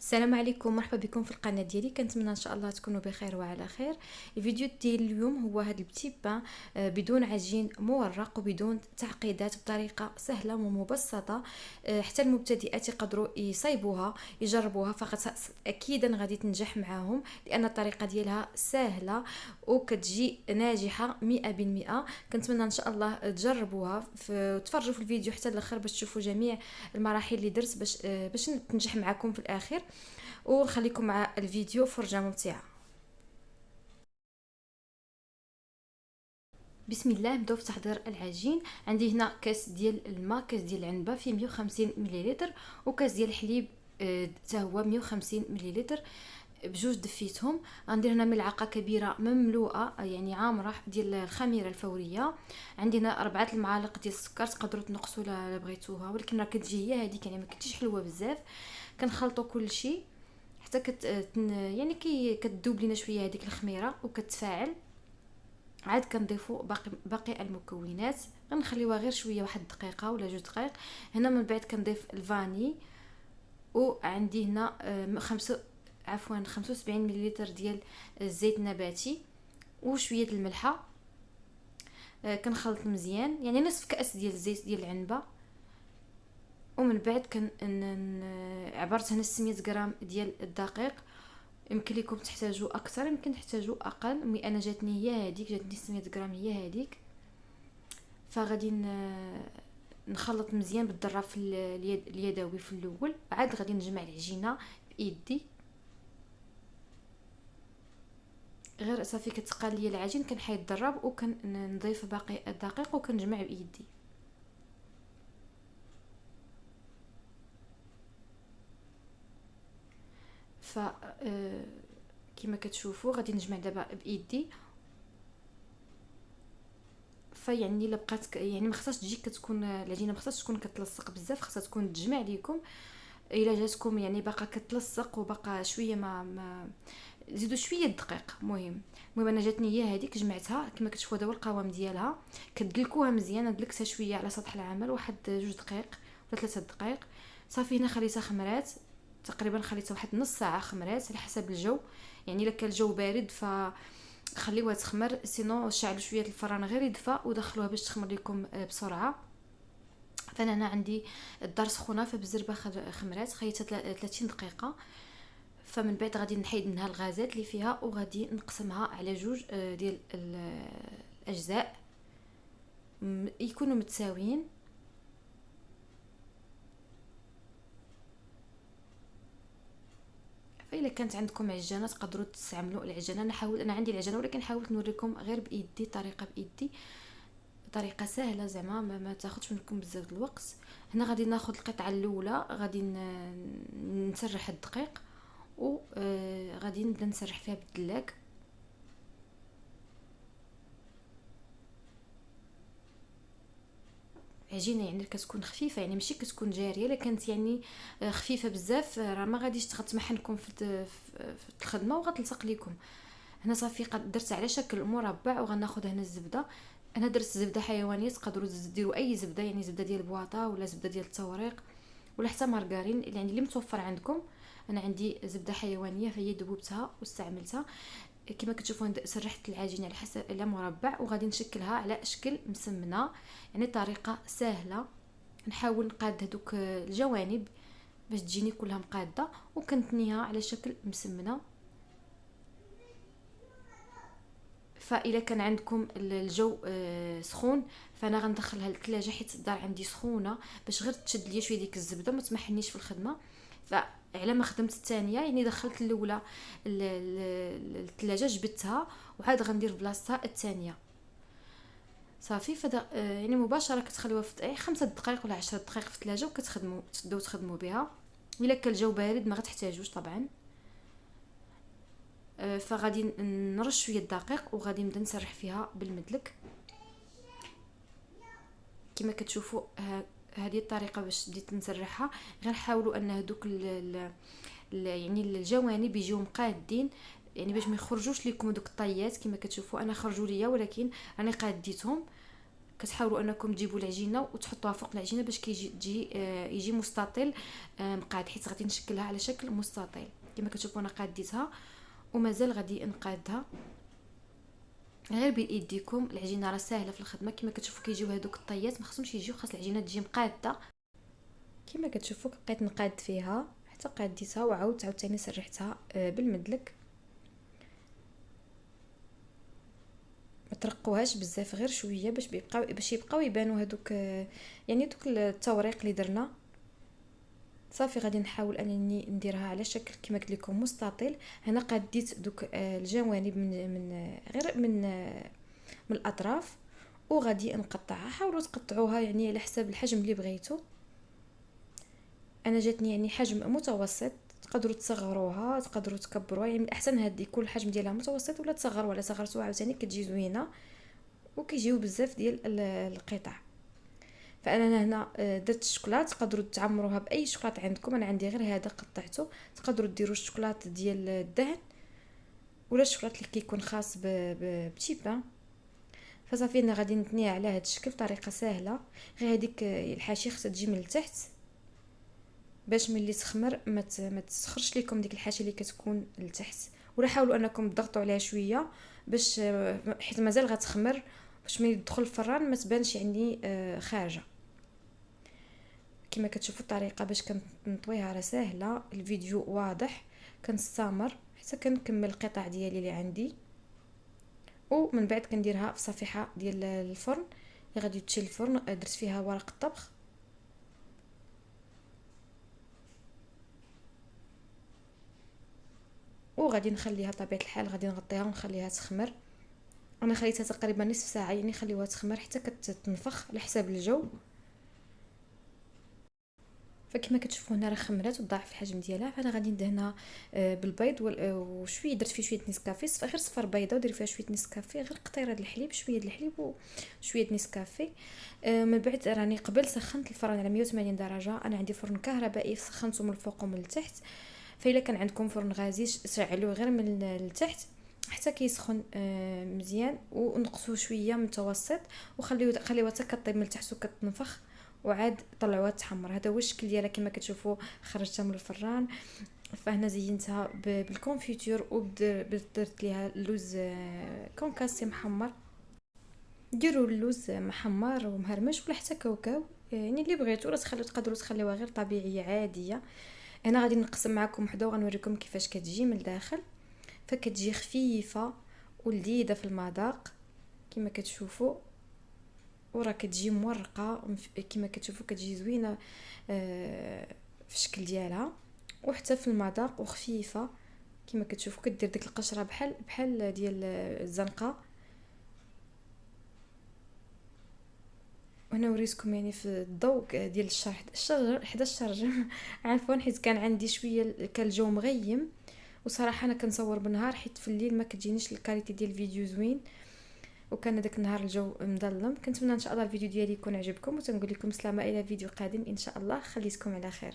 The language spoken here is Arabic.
السلام عليكم، مرحبا بكم في القناه ديالي. كنتمنى ان شاء الله تكونوا بخير وعلى خير. الفيديو ديال اليوم هو هذا البتي بان بدون عجين مورق وبدون تعقيدات، بطريقه سهله ومبسطه. حتى المبتدئات يقدروا يصايبوها يجربوها، فقط اكيدا غادي تنجح معاهم لان الطريقه ديالها سهله وكتجي ناجحه 100%. كنتمنى ان شاء الله تجربوها وتفرجوا في الفيديو حتى الاخر باش تشوفوا جميع المراحل اللي درت باش تنجح معكم في الاخر. ونخليكم مع الفيديو فرجة ممتعة. بسم الله. نبداو في تحضير العجين. عندي هنا كاس ديال الماء، كاس ديال العنبه فيه 150 مليلتر، وكاس ديال الحليب حتى هو 150 مليلتر بجوج دفيتهم. غندير هنا ملعقه كبيره مملوءه يعني عامره ديال الخميره الفوريه. عندي هنا 4 المعالق ديال السكر، تقدروا تنقصوا لا بغيتوها، ولكن راه كتجي هي هذيك يعني ما كتجيش حلوه بزاف. كنخلطوا كل شيء حتى يعني كتذوب لينا شويه هذيك الخميره وكتفاعل. عاد كنضيفوا باقي المكونات، غنخليوها غير شويه، واحد دقيقه ولا 2 دقائق. هنا من بعد كنضيف الفاني، وعندي هنا 75 مليلتر ديال الزيت النباتي وشويه الملحه. كنخلط مزيان، يعني نصف كاس ديال الزيت ديال العنبه. ومن بعد عبرت هنا 600 غرام ديال الدقيق. يمكن لكم تحتاجوا اكثر، يمكن تحتاجوا اقل، مي انا جاتني هي هذيك، جاتني 600 غرام هي هذيك. فغادي نخلط مزيان بالضراب في اليدوي في الاول، عاد غادي نجمع العجينه بايدي. غير صافي كتقال لي العجين كنحيد الضراب وكنضيف باقي الدقيق وكنجمع بايدي. ف كما كتشوفوا غادي نجمع دابا بايدي. فيعني الا بقات يعني ما خصهاش تجي كتكون العجينه ما خصهاش تكون كتلصق بزاف، خصها تكون تجمع ليكم. الا جاتكم يعني باقا كتلصق وباقا شويه ما زيدوا شويه الدقيق. المهم انا جاتني هي هذيك، جمعتها كما كتشوفوا. دابا القوام ديالها كتدلكوها مزيان، دلكتها شويه على سطح العمل واحد 2 دقائق ولا 3 دقائق. صافي هنا خليتها خمرات تقريبا، خليتها واحد نص ساعه خمرات على حسب الجو. يعني الا كان الجو بارد خليوها تخمر، سينو شعلوا شويه الفران غير يدفى ودخلوها باش تخمر لكم بسرعه. فانا هنا عندي الدار سخونه، فبالزربه خمرات خليتها 30 دقيقه. فمن بعد غادي نحيد منها الغازات اللي فيها وغادي نقسمها على 2 ديال الاجزاء يكونوا متساويين. فإلا كانت عندكم عجانه تقدروا تستعملوا العجانه. انا عندي العجانه، ولكن حاولت نوريكم غير بايدي، طريقه بايدي، طريقه سهله زعما ما تاخذش منكم بزاف الوقت. هنا غادي ناخذ القطعه الاولى، غادي نسرح الدقيق وغادي نبدا نسرح فيها بالدلاك. عجينه يعني كتكون خفيفه، يعني ماشي كتكون جاريه. الا كانت يعني خفيفه بزاف راه ما غاديش تمحنكم في الخدمه وغتلصق لكم. هنا صافي درت على شكل مربع، وغناخذ هنا الزبده. انا درت زبده حيوانيه، تقدروا ديروا اي زبده، يعني زبده ديال البواطه ولا زبده ديال التوريق ولا حتى مارغرين، يعني اللي متوفر عندكم. انا عندي زبده حيوانيه فهي ذوبتها واستعملتها. كما كتشوفوا سرحت العجينه على حسب على مربع، وغادي نشكلها على شكل مسمنه. يعني طريقه سهله. نحاول نقاد هذوك الجوانب باش تجيني كلها مقاده، وكنتنيها على شكل مسمنه. فإذا كان عندكم الجو سخون فانا غندخلها للثلاجه، حيت الدار عندي سخونه، باش غير تشد ليا شويه ديك الزبده ما تمحنيش في الخدمه. فعلى ما خدمت الثانيه يعني دخلت الاولى الثلاجه، جبدتها وعاد غندير بلاصتها الثانيه. صافي فدا يعني مباشره كتخليوها في 5 دقائق ولا 10 دقائق في الثلاجه، وكتخدموا تخدموا بها. الا كان الجو بارد ما غتحتاجوش طبعا. فغادي نرش شويه الدقيق وغادي نبدا نسرح فيها بالمدلك. كما كتشوفوا هذه الطريقه باش بديت نسرحها. غير حاولوا ان هذوك يعني الجوانب يجيو مقادين، يعني باش ما يخرجوش لكم دوك الطيات. كما كتشوفوا انا خرجوا ليا، ولكن راني قاديتهم. كتحاولوا انكم تجيبوا العجينه وتحطوها فوق العجينه باش يجي مستطيل مقاد، حيت غادي نشكلها على شكل مستطيل. كما كتشوفوا انا قاديتها ومازال غادي نقادها غير بايديكم. العجينه راه ساهله في الخدمه. كما كتشوفوا كيجيو هذوك الطيات ما خصهمش يجيو، خاص العجينه تجي مقاده. كما كتشوفوا بقيت نقاد فيها حتى قاديتها وعاودت عاوتاني سرحتها بالمدلك. ما ترقوهاش بزاف، غير شويه باش يبقاو يبانوا هذوك يعني دوك التوريق اللي درنا. صافي غادي نحاول انني نديرها على شكل كما قلت لكم مستطيل. هنا قديت دوك الجوانب من غير من الاطراف وغادي نقطعها. حاولوا تقطعوها يعني على حسب الحجم اللي بغيتو. انا جاتني يعني حجم متوسط، تقدروا تصغروها تقدروا تكبروها، يعني الاحسن هذه يكون الحجم ديالها متوسط، ولا تصغروا ولا صغرتوها عاوتاني كتجي زوينه وكيجيو بزاف ديال القطع. فانا هنا درت الشوكولات، تقدروا تعمروها باي شوكولات عندكم. انا عندي غير هذا قطعته. تقدروا ديروا الشوكولات ديال الدهن ولا الشوكولات اللي كيكون خاص بتي بان. فصافي انا غادي نتنيها على هذا الشكل بطريقه سهله. غير هذيك الحاشيه خصها تجي من التحت باش ملي تخمر ما تسخرش لكم ديك الحاشيه اللي كتكون لتحت. ولا حاولوا انكم تضغطوا عليها شويه باش حيت مازال غتخمر، باش ملي تدخل الفران ما تبانش يعني خارجه. كما كتشوفوا الطريقه باش كنطويها راه سهله. الفيديو واضح، كنستمر حتى كنكمل القطع ديالي اللي عندي، ومن بعد كنديرها في صفيحه ديال الفرن اللي غادي تمشي للفرن. درت فيها ورق الطبخ وغادي نخليها طبيعه الحال، غادي نغطيها ونخليها تخمر. انا خليتها تقريبا نصف ساعه، يعني خليوها تخمر حتى كتنفخ على حساب الجو. فكما كتشوفوا هنا راه خمرات وضاعف الحجم ديالها. فانا غادي ندهنها بالبيض وشويه درت فيه شويه نسكافيه، غير صفر بيضه ودير فيها شويه نسكافيه، غير قطيره د الحليب، شويه د الحليب وشويه نسكافيه. من بعد راني قبل سخنت الفرن على 180 درجه. انا عندي فرن كهربائي سخنته من الفوق ومن التحت، فإلا كان عندكم فرن غازي شعلوه غير من التحت حتى كيسخن مزيان، ونقصوه شويه متوسط خليوها حتى كطيب من التحت وكتنفخ، وعاد طلعوها تحمر. هذا هو الشكل ديالها كما كتشوفوا. خرجتها من الفران. فهنا زينتها بالكونفيتور ودرت ليها اللوز كونكاسي محمر. ديروا اللوز محمر ومهرمش ولا حتى كاوكاو، يعني اللي بغيتوا. ولا تقدروا تخليوها غير طبيعيه عاديه. انا غادي نقسم معكم وحده وغنوريكم كيفاش كتجي من الداخل. فكتجي خفيفه ولذيذه في المذاق كما كتشوفوا، وراه كتجي مورقه كما كتشوفوا، كتجي زوينه في الشكل ديالها وحتى في المذاق وخفيفه كما كتشوفوا. كدير ديك القشره بحال ديال الزنقه. وانا وريتكم يعني في الضوء ديال الشهر 11 عفوا، حيت كان عندي شويه كان الجو مغيم، وصراحه انا كنصور بالنهار حيت في الليل ما كتجينيش الكاليتي ديال الفيديو زوين، وكان داك النهار الجو مظلم. كنتمنى ان شاء الله الفيديو ديالي يكون عجبكم، وتنقول لكم سلامه الى فيديو قادم ان شاء الله. خليتكم على خير.